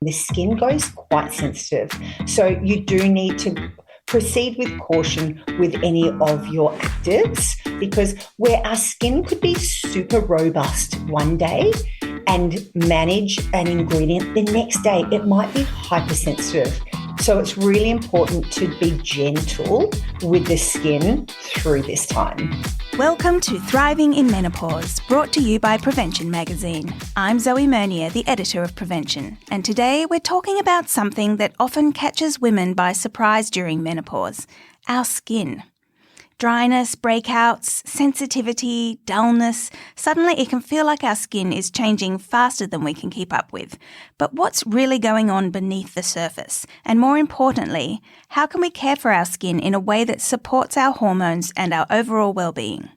the skin goes quite sensitive. So you do need to proceed with caution with any of your actives, because where our skin could be super robust one day and manage an ingredient, the next day it might be hypersensitive. So it's really important to be gentle with the skin through this time. Welcome to Thriving in Menopause, brought to you by Prevention magazine. I'm Zoe Meunier, the editor of Prevention, and today we're talking about something that often catches women by surprise during menopause: our skin. Dryness, breakouts, sensitivity, dullness. Suddenly it can feel like our skin is changing faster than we can keep up with. But what's really going on beneath the surface? And more importantly, how can we care for our skin in a way that supports our hormones and our overall well-being?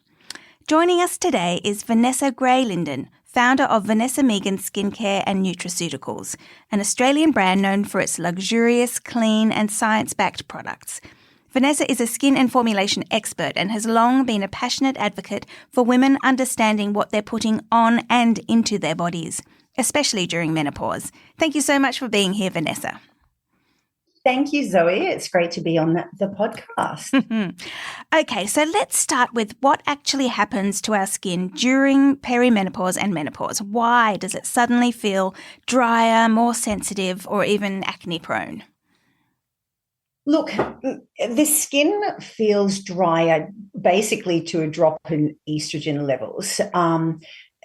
Joining us today is Vanessa Gray Lyndon, founder of Vanessa Megan Skincare and Nutraceuticals, an Australian brand known for its luxurious, clean and science-backed products. Vanessa is a skin and formulation expert and has long been a passionate advocate for women understanding what they're putting on and into their bodies, especially during menopause. Thank you so much for being here, Vanessa. Thank you, Zoe. It's great to be on the podcast. Okay, so let's start with what actually happens to our skin during perimenopause and menopause. Why does it suddenly feel drier, more sensitive, or even acne-prone? Look, the skin feels drier basically to a drop in estrogen levels.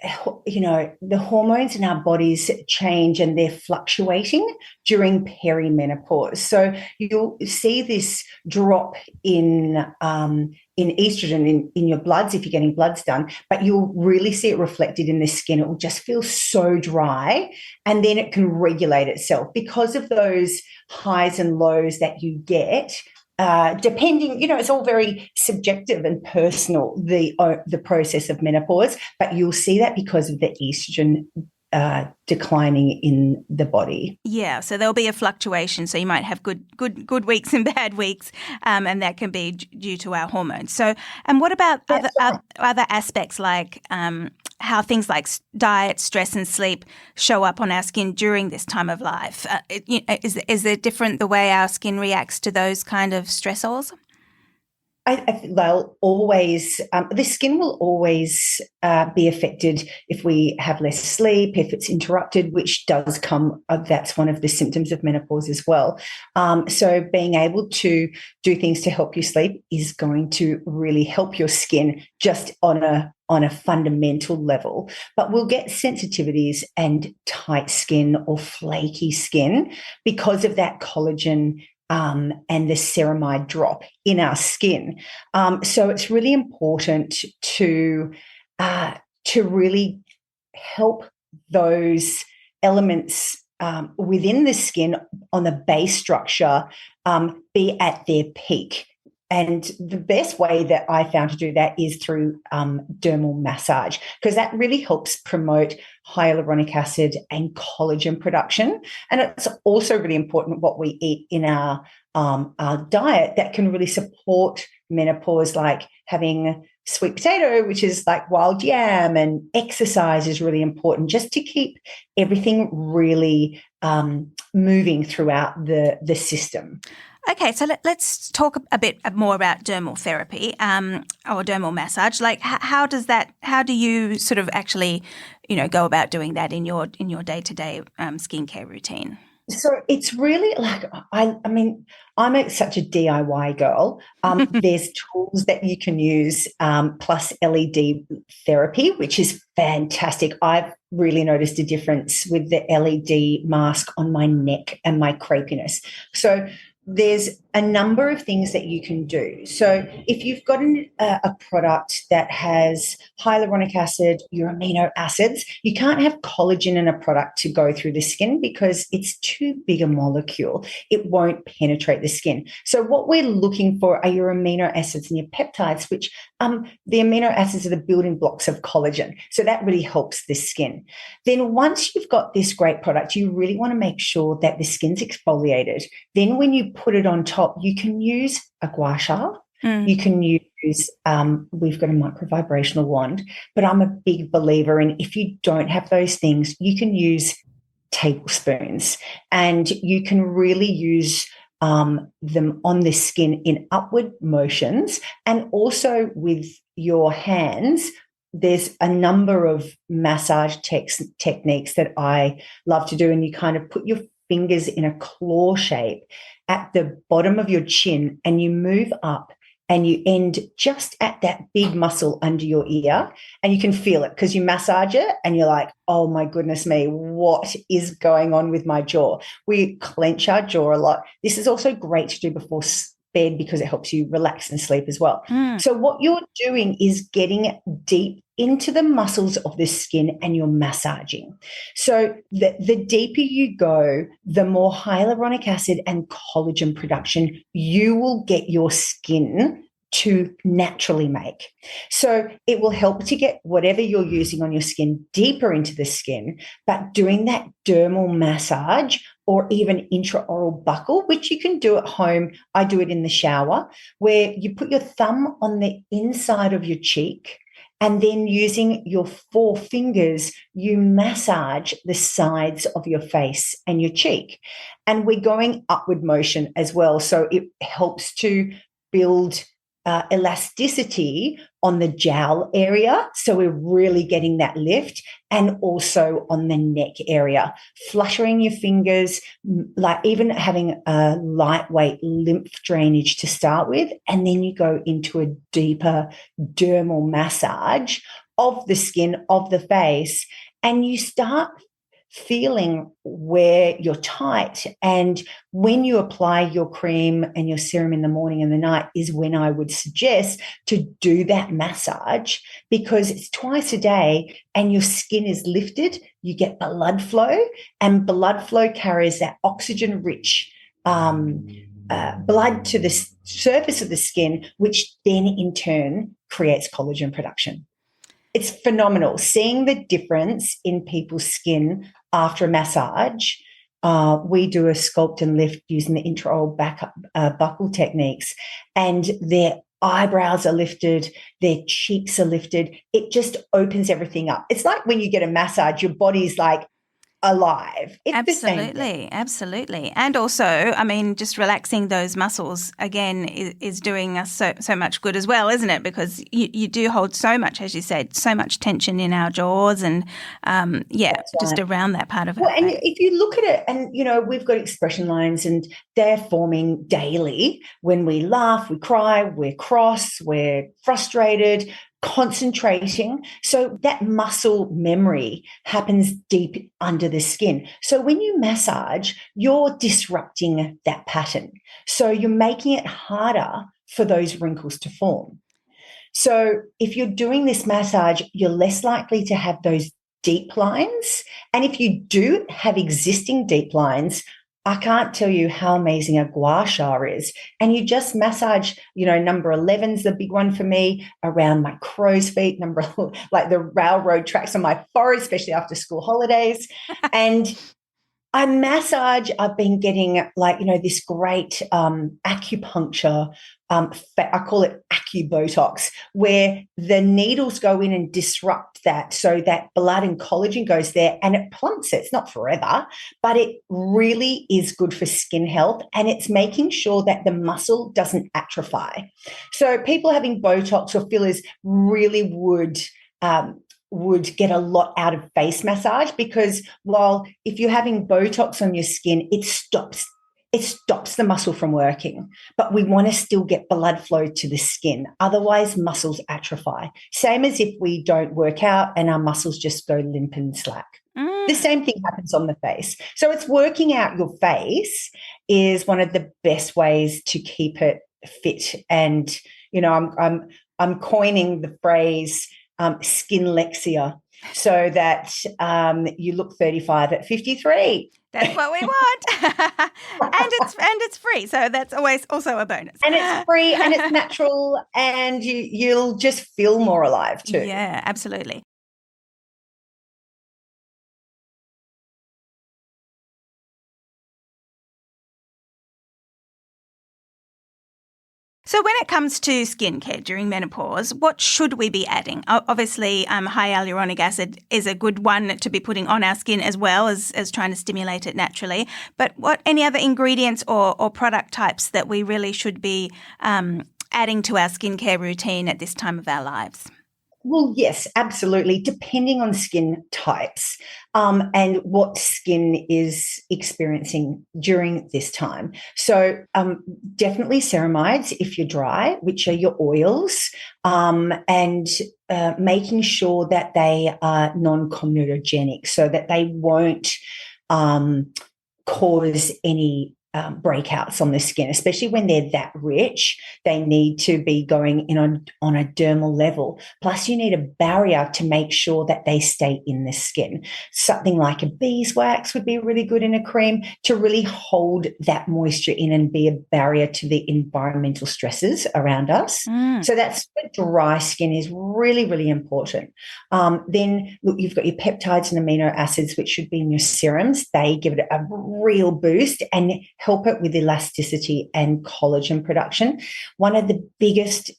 The hormones in our bodies change and they're fluctuating during perimenopause. So you'll see this drop in estrogen in your bloods if you're getting bloods done, but you'll really see it reflected in the skin. It will just feel so dry, and then it can regulate itself because of those highs and lows that you get. Depending, it's all very subjective and personal, the process of menopause, but you'll see that because of the estrogen declining in the body. Yeah, so there'll be a fluctuation. So you might have good weeks and bad weeks, and that can be due to our hormones. So, and what about other aspects like how things like diet, stress, and sleep show up on our skin during this time of life? Is it different the way our skin reacts to those kind of stressors? They'll always, the skin will always be affected if we have less sleep, if it's interrupted, which does come, that's one of the symptoms of menopause as well. So being able to do things to help you sleep is going to really help your skin just on a fundamental level. But we'll get sensitivities and tight skin or flaky skin because of that collagen and the ceramide drop in our skin. So it's really important to really help those elements within the skin on the base structure be at their peak. And the best way that I found to do that is through dermal massage, because that really helps promote hyaluronic acid and collagen production. And it's also really important what we eat in our diet that can really support menopause, like having sweet potato, which is like wild yam, and exercise is really important just to keep everything really moving throughout the system. Okay, so let's talk a bit more about dermal therapy or dermal massage. Like, how do you sort of actually, go about doing that in your day-to-day skincare routine? So it's really like, I'm such a DIY girl. There's tools that you can use, plus LED therapy, which is fantastic. I've really noticed a difference with the LED mask on my neck and my crepiness. So there's a number of things that you can do. So if you've got a product that has hyaluronic acid, your amino acids, you can't have collagen in a product to go through the skin because it's too big a molecule. It won't penetrate the skin. So what we're looking for are your amino acids and your peptides, which the amino acids are the building blocks of collagen. So that really helps the skin. Then once you've got this great product, you really want to make sure that the skin's exfoliated. Then when you put it on top, you can use a gua sha. You can use, we've got a microvibrational wand, but I'm a big believer in if you don't have those things, you can use tablespoons. And you can really use them on the skin in upward motions, and also with your hands. There's a number of massage techniques that I love to do, and you kind of put your fingers in a claw shape at the bottom of your chin, and you move up and you end just at that big muscle under your ear, and you can feel it because you massage it and you're like, oh my goodness me, what is going on with my jaw? We clench our jaw a lot. This is also great to do before bed because it helps you relax and sleep as well. So what you're doing is getting deep into the muscles of the skin and you're massaging. So the deeper you go, the more hyaluronic acid and collagen production you will get your skin to naturally make. So it will help to get whatever you're using on your skin deeper into the skin, but doing that dermal massage or even intraoral buckle, which you can do at home. I do it in the shower, where you put your thumb on the inside of your cheek, and then using your 4 fingers, you massage the sides of your face and your cheek. And we're going upward motion as well. So it helps to build elasticity on the jowl area. So we're really getting that lift, and also on the neck area, fluttering your fingers, like even having a lightweight lymph drainage to start with. And then you go into a deeper dermal massage of the skin of the face, and you start feeling where you're tight. And when you apply your cream and your serum in the morning and the night is when I would suggest to do that massage, because it's twice a day and your skin is lifted, you get blood flow, and blood flow carries that oxygen-rich blood to the surface of the skin, which then in turn creates collagen production. It's phenomenal seeing the difference in people's skin after a massage. We do a sculpt and lift using the intraoral buckle techniques, and their eyebrows are lifted, their cheeks are lifted. It just opens everything up. It's like when you get a massage, your body's like alive. It's Absolutely, the same thing. absolutely. And also, I mean, just relaxing those muscles, again, is doing us so much good as well, isn't it? Because you do hold so much, as you said, so much tension in our jaws and, just around that part of our and face. if you look at it, and, we've got expression lines and they're forming daily. When we laugh, we cry, we're cross, we're frustrated, concentrating. So that muscle memory happens deep under the skin. So when you massage, you're disrupting that pattern. So you're making it harder for those wrinkles to form. So if you're doing this massage, you're less likely to have those deep lines. And if you do have existing deep lines, I can't tell you how amazing a gua sha is. And you just massage, number 11's the big one for me, around my crow's feet, like the railroad tracks on my forehead, especially after school holidays. And I massage, I've been getting this great acupuncture, I call it acubotox, where the needles go in and disrupt that so that blood and collagen goes there and it plumps it. It's not forever, but it really is good for skin health, and it's making sure that the muscle doesn't atrophy. So people having Botox or fillers really would get a lot out of face massage, because while if you're having Botox on your skin, it stops the muscle from working, but we want to still get blood flow to the skin. Otherwise, muscles atrophy. Same as if we don't work out and our muscles just go limp and slack. The same thing happens on the face. So it's working out your face is one of the best ways to keep it fit. And, I'm coining the phrase skinlexia, so that you look 35 at 53. That's what we want. and it's free, so that's always also a bonus. And it's free and it's natural, and you'll just feel more alive too. Yeah, absolutely. So when it comes to skincare during menopause, what should we be adding? Obviously, high hyaluronic acid is a good one to be putting on our skin as well as trying to stimulate it naturally. But what any other ingredients or product types that we really should be adding to our skincare routine at this time of our lives? Well, yes, absolutely, depending on skin types and what skin is experiencing during this time. So definitely ceramides if you're dry, which are your oils, and making sure that they are non-comedogenic so that they won't cause any breakouts on the skin, especially when they're that rich. They need to be going in on a dermal level. Plus, you need a barrier to make sure that they stay in the skin. Something like a beeswax would be really good in a cream to really hold that moisture in and be a barrier to the environmental stresses around us. So that's for dry skin is really, really important. Then, look, you've got your peptides and amino acids, which should be in your serums. They give it a real boost and help it with elasticity and collagen production. One of the biggest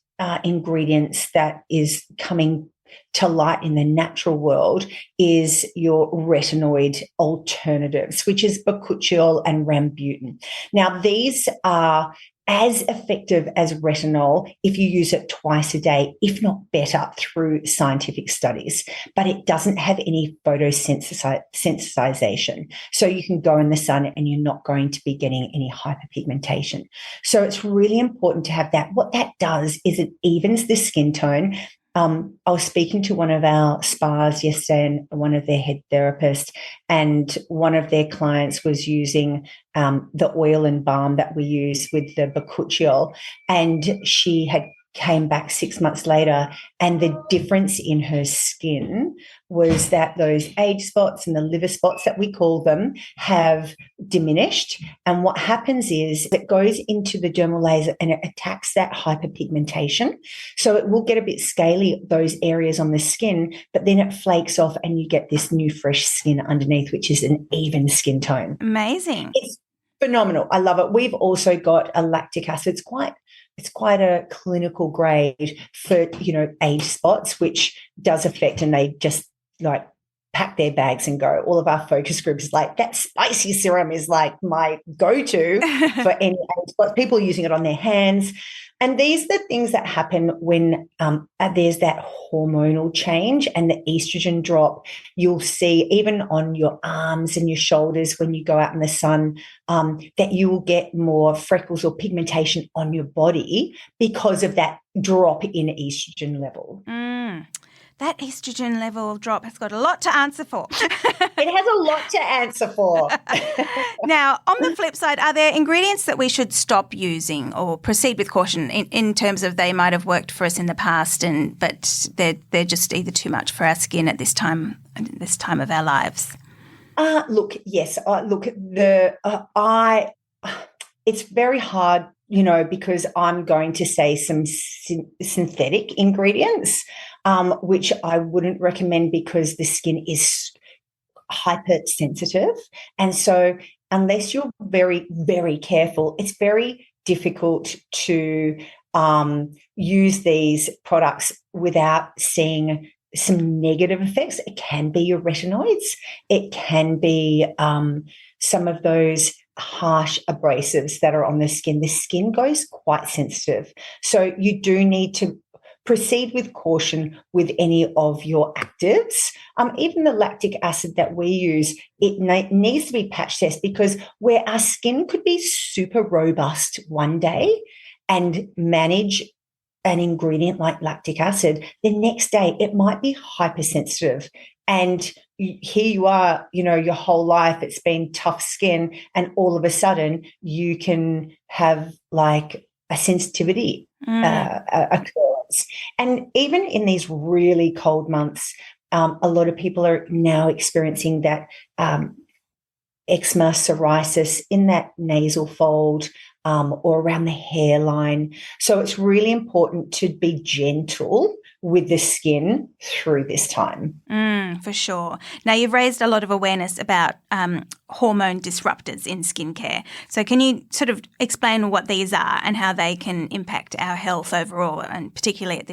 ingredients that is coming to light in the natural world is your retinoid alternatives, which is bakuchiol and rambutan. Now, these are as effective as retinol if you use it twice a day, if not better, through scientific studies. But it doesn't have any photosensitization. So you can go in the sun and you're not going to be getting any hyperpigmentation. So it's really important to have that. What that does is it evens the skin tone. I was speaking to one of our spas yesterday and one of their head therapists, and one of their clients was using the oil and balm that we use with the bakuchiol, and she had came back 6 months later, and the difference in her skin was that those age spots and the liver spots that we call them have diminished. And what happens is it goes into the dermal laser and it attacks that hyperpigmentation. So it will get a bit scaly, those areas on the skin, but then it flakes off and you get this new fresh skin underneath, which is an even skin tone. Amazing. It's phenomenal. I love it. We've also got a lactic acid. It's quite a clinical grade for, age spots, which does affect, and they just like pack their bags and go. All of our focus groups is like, that spicy serum is like my go-to for any age spots. People are using it on their hands. And these are the things that happen when there's that hormonal change and the estrogen drop. You'll see even on your arms and your shoulders when you go out in the sun that you will get more freckles or pigmentation on your body because of that drop in estrogen level. That estrogen level drop has got a lot to answer for. It has a lot to answer for. Now, on the flip side, are there ingredients that we should stop using or proceed with caution in terms of they might have worked for us in the past, but they're just either too much for our skin at this time of our lives? Look, yes. It's very hard, because I'm going to say some synthetic ingredients, which I wouldn't recommend because the skin is hypersensitive. And so unless you're very, very careful, it's very difficult to use these products without seeing some negative effects. It can be your retinoids. It can be some of those harsh abrasives that are on the skin. The skin goes quite sensitive. So you do need to proceed with caution with any of your actives. Even the lactic acid that we use, it needs to be patch test, because where our skin could be super robust one day and manage an ingredient like lactic acid, the next day it might be hypersensitive. And here you are, your whole life it's been tough skin, and all of a sudden you can have like a sensitivity occurrence. And even in these really cold months, a lot of people are now experiencing that eczema, psoriasis in that nasal fold, or around the hairline. So it's really important to be gentle with the skin through this time. For sure. Now, you've raised a lot of awareness about hormone disruptors in skincare. So can you sort of explain what these are and how they can impact our health overall, and particularly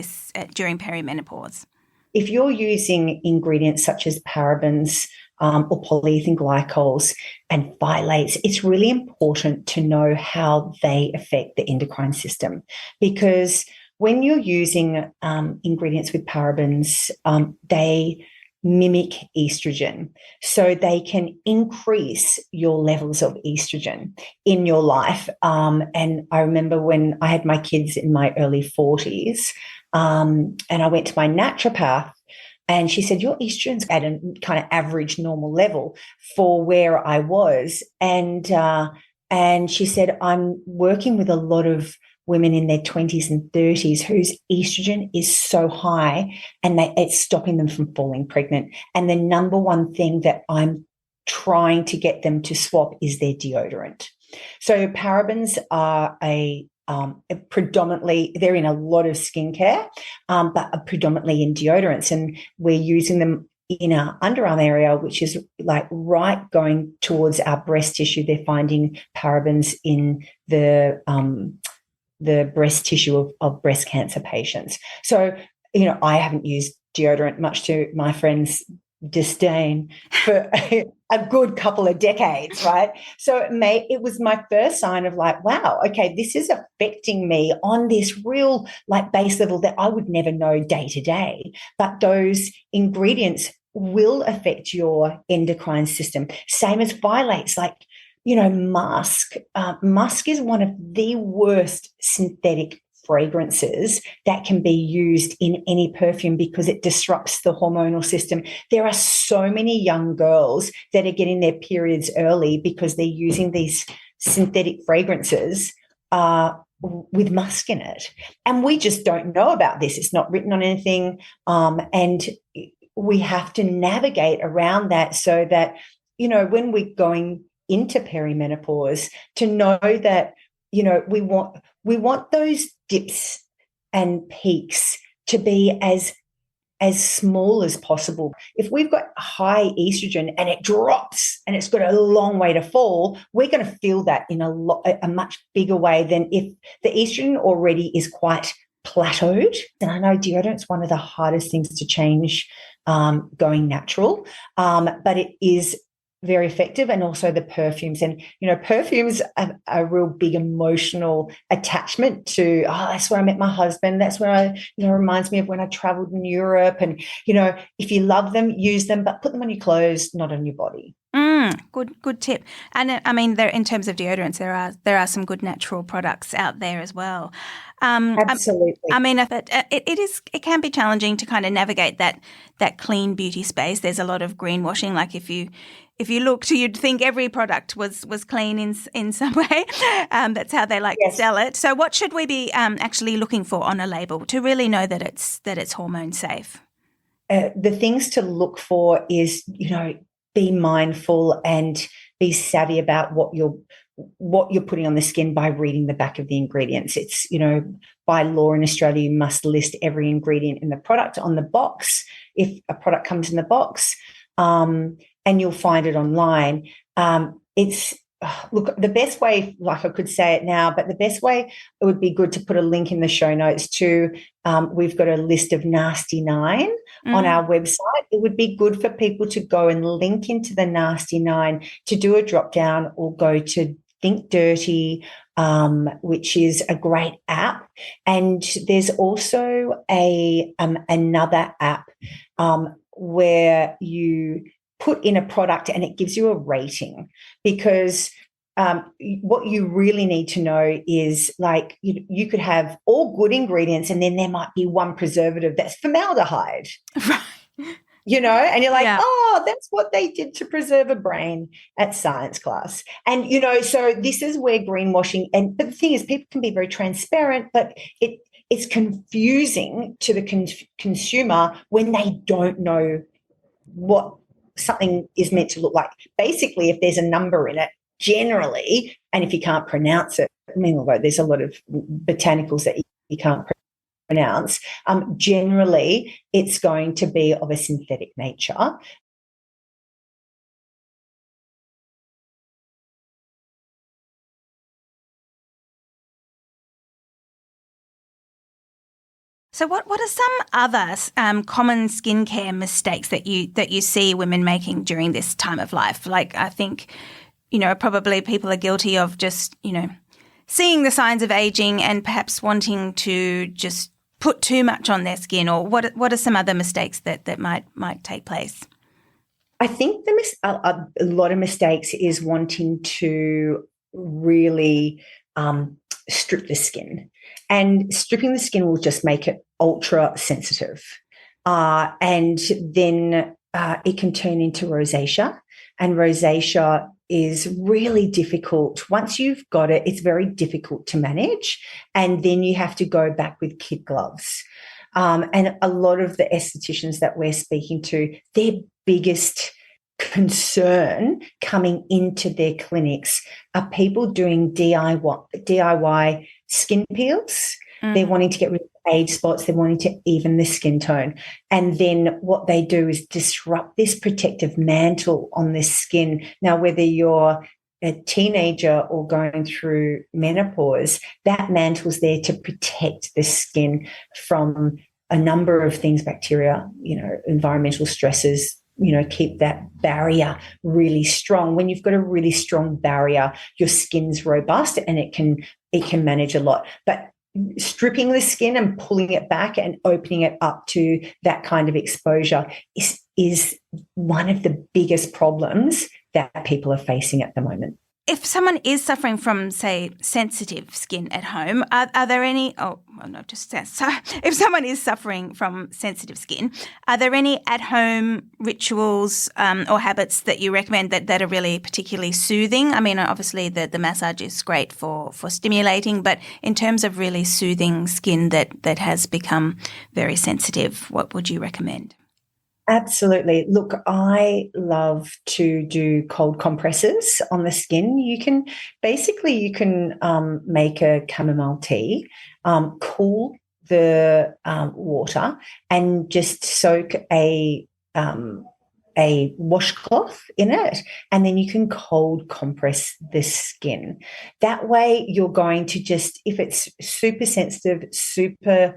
during perimenopause? If you're using ingredients such as parabens, or polyethylene glycols and phthalates, it's really important to know how they affect the endocrine system, because when you're using ingredients with parabens, they mimic estrogen. So they can increase your levels of estrogen in your life. And I remember when I had my kids in my early 40s, and I went to my naturopath, and she said, your estrogen's at a kind of average normal level for where I was. And she said, I'm working with a lot of women in their 20s and 30s whose estrogen is so high and it's stopping them from falling pregnant. And the number one thing that I'm trying to get them to swap is their deodorant. So parabens are predominantly, they're in a lot of skincare, but are predominantly in deodorants, and we're using them in our underarm area, which is like right going towards our breast tissue. They're finding parabens in the breast tissue of breast cancer patients. So, I haven't used deodorant, much to my friends' disdain, for a good couple of decades, right? So it was my first sign of like, wow, okay, this is affecting me on this real like base level that I would never know day to day. But those ingredients will affect your endocrine system. Same as phthalates, like, musk. Musk is one of the worst synthetic fragrances that can be used in any perfume because it disrupts the hormonal system. There are so many young girls that are getting their periods early because they're using these synthetic fragrances with musk in it. And we just don't know about this. It's not written on anything. And we have to navigate around that so that, when we're going into perimenopause, to know that, we want those dips and peaks to be as small as possible. If we've got high estrogen and it drops and it's got a long way to fall, we're going to feel that in a much bigger way than if the estrogen already is quite plateaued. And I know deodorant's one of the hardest things to change, going natural, but it is very effective. And also the perfumes, and perfumes have a real big emotional attachment to, that's where I met my husband, that's where I reminds me of when I traveled in Europe. And if you love them, use them, but put them on your clothes, not on your body. Good tip. And I mean, in terms of deodorants, there are some good natural products out there as well. Absolutely. I mean, it can be challenging to kind of navigate that clean beauty space. There's a lot of greenwashing. Like if you looked, you'd think every product was clean in some way. That's how they like to sell it. So what should we be actually looking for on a label to really know that it's hormone safe? The things to look for is, be mindful and be savvy about what you're putting on the skin by reading the back of the ingredients. It's, by law in Australia, you must list every ingredient in the product on the box if a product comes in the box, and you'll find it online. Look, the best way, like I could say it now, but the best way, it would be good to put a link in the show notes to, we've got a list of Nasty 9 on our website. It would be good for people to go and link into the Nasty 9 to do a drop down, or go to Think Dirty, which is a great app. And there's also another app where you put in a product and it gives you a rating, because what you really need to know is, like, you could have all good ingredients and then there might be one preservative that's formaldehyde. Right. And you're like, oh, that's what they did to preserve a brain at science class. And, so this is where greenwashing, but the thing is, people can be very transparent, but it's confusing to the consumer when they don't know what something is meant to look like. Basically, if there's a number in it, generally, and if you can't pronounce it, I mean, although there's a lot of botanicals that you can't pronounce, generally it's going to be of a synthetic nature. So what are some other common skincare mistakes that you see women making during this time of life? Like, I think, probably people are guilty of just, seeing the signs of aging and perhaps wanting to just put too much on their skin, or what are some other mistakes that might take place? I think a lot of mistakes is wanting to really strip the skin. And stripping the skin will just make it ultra sensitive. And then it can turn into rosacea. And rosacea is really difficult. Once you've got it, it's very difficult to manage. And then you have to go back with kid gloves. And a lot of the estheticians that we're speaking to, their biggest concern coming into their clinics are people doing DIY skin peels. They're wanting to get rid of age spots. They're wanting to even the skin tone. And then what they do is disrupt this protective mantle on the skin. Now, whether you're a teenager or going through menopause, that mantle's there to protect the skin from a number of things, bacteria, environmental stresses, keep that barrier really strong. When you've got a really strong barrier, your skin's robust and it can manage a lot. But stripping the skin and pulling it back and opening it up to that kind of exposure is one of the biggest problems that people are facing at the moment. If someone is suffering from, say, sensitive skin at home, are there any if someone is suffering from sensitive skin, are there any at-home rituals or habits that you recommend that are really particularly soothing? I mean, obviously the massage is great for stimulating, but in terms of really soothing skin that has become very sensitive, what would you recommend? Absolutely. Look, I love to do cold compresses on the skin. You can make a chamomile tea, cool the water, and just soak a washcloth in it, and then you can cold compress the skin. That way, you're going to just, if it's super sensitive, super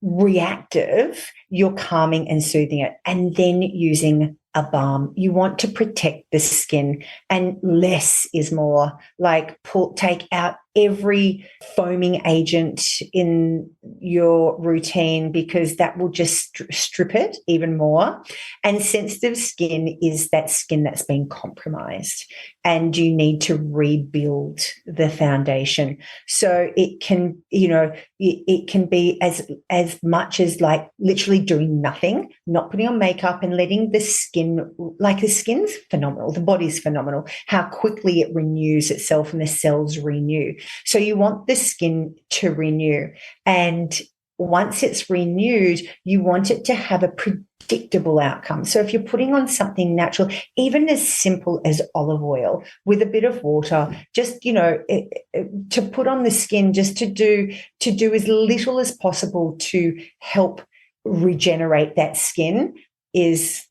reactive, you're calming and soothing it, and then using a balm. You want to protect the skin, and less is more. Like take out every foaming agent in your routine, because that will just strip it even more. And sensitive skin is that skin that's been compromised, and you need to rebuild the foundation. So it can, it can be as much as like literally doing nothing, not putting on makeup, and letting the skin, like the skin's phenomenal, the body's phenomenal, how quickly it renews itself and the cells renew. So you want the skin to renew. And once it's renewed, you want it to have a predictable outcome. So if you're putting on something natural, even as simple as olive oil with a bit of water, just, to put on the skin, just to do as little as possible to help regenerate that skin is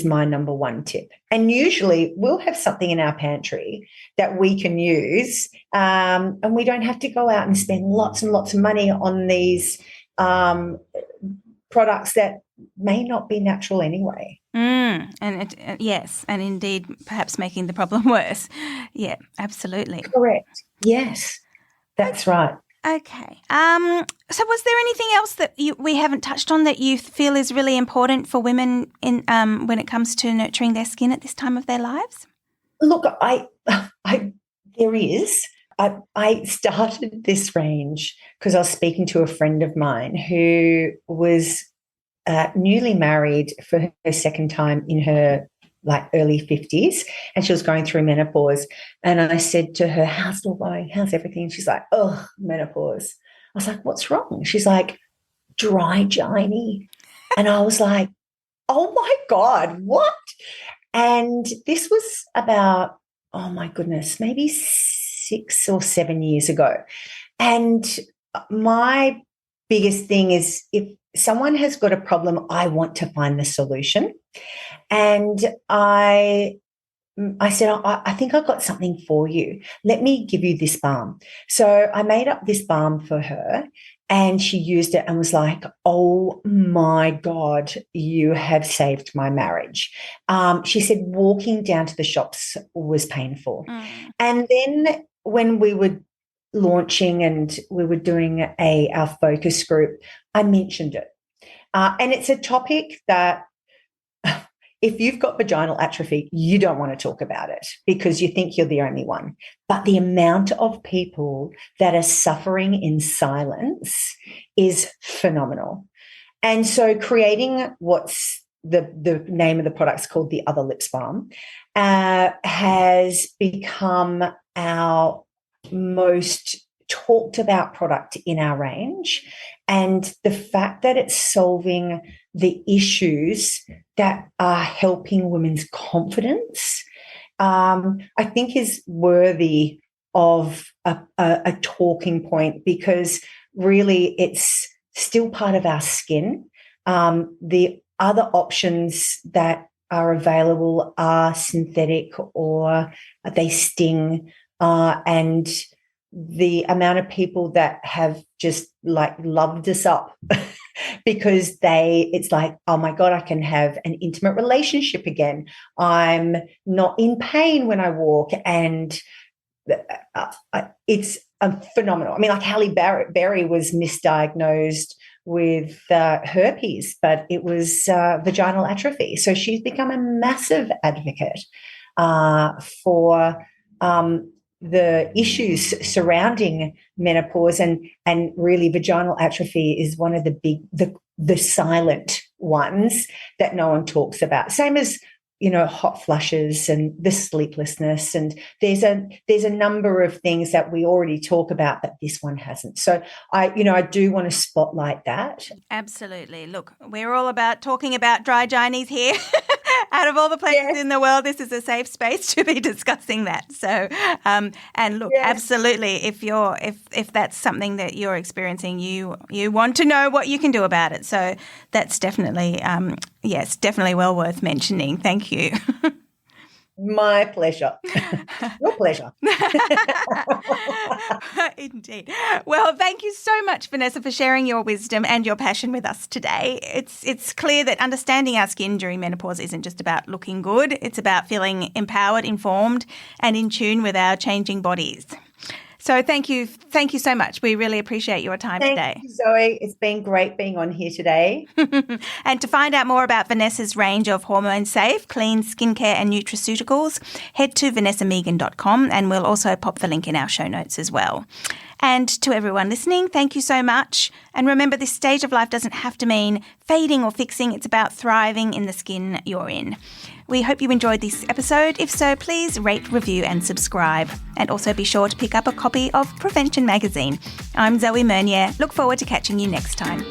my number one tip. And usually we'll have something in our pantry that we can use, and we don't have to go out and spend lots and lots of money on these products that may not be natural anyway. Yes, and indeed perhaps making the problem worse. Yeah, absolutely. Correct. Yes, that's right. Okay. So was there anything else that we haven't touched on that you feel is really important for women in when it comes to nurturing their skin at this time of their lives? Look, there is. I started this range because I was speaking to a friend of mine who was newly married for her second time in her early 50s, and she was going through menopause. And I said to her, "How's it all going? How's everything?" And she's like, "Oh, menopause." I was like, "What's wrong?" She's like, "Dry, giny." And I was like, oh my God, what? And this was about, oh my goodness, maybe 6 or 7 years ago. And my biggest thing is if someone has got a problem, I want to find the solution. And I said, I think I've got something for you. Let me give you this balm. So I made up this balm for her and she used it and was like, oh my God, you have saved my marriage. She said walking down to the shops was painful. And then when we were launching and we were doing our focus group, I mentioned it. And it's a topic that if you've got vaginal atrophy, you don't want to talk about it because you think you're the only one. But the amount of people that are suffering in silence is phenomenal. And so creating what's the name of the product's called the Other Lips Balm has become our most talked about product in our range. And the fact that it's solving the issues that are helping women's confidence, I think is worthy of a talking point because really it's still part of our skin. The other options that are available are synthetic or they sting, and the amount of people that have just like loved us up because it's like, oh my God, I can have an intimate relationship again. I'm not in pain when I walk. And it's phenomenal. I mean, like Halle Berry was misdiagnosed with herpes, but it was vaginal atrophy. So she's become a massive advocate for the issues surrounding menopause, and really vaginal atrophy is one of the big, the silent ones that no one talks about. Same as, hot flushes and the sleeplessness. And there's a number of things that we already talk about, but this one hasn't. So I do want to spotlight that. Absolutely. Look, we're all about talking about dry gynaes here. Out of all the places in the world, this is a safe space to be discussing that. So, and look, absolutely, if that's something that you're experiencing, you want to know what you can do about it. So that's definitely, definitely well worth mentioning. Thank you. My pleasure. Your pleasure. Indeed. Well, thank you so much, Vanessa, for sharing your wisdom and your passion with us today. It's clear that understanding our skin during menopause isn't just about looking good. It's about feeling empowered, informed, and in tune with our changing bodies. So thank you so much. We really appreciate your time today. Thank you, Zoe. It's been great being on here today. And to find out more about Vanessa's range of hormone-safe, clean skincare and nutraceuticals, head to vanessamegan.com, and we'll also pop the link in our show notes as well. And to everyone listening, thank you so much. And remember, this stage of life doesn't have to mean fading or fixing. It's about thriving in the skin you're in. We hope you enjoyed this episode. If so, please rate, review and subscribe. And also be sure to pick up a copy of Prevention Magazine. I'm Zoe Meunier. Look forward to catching you next time.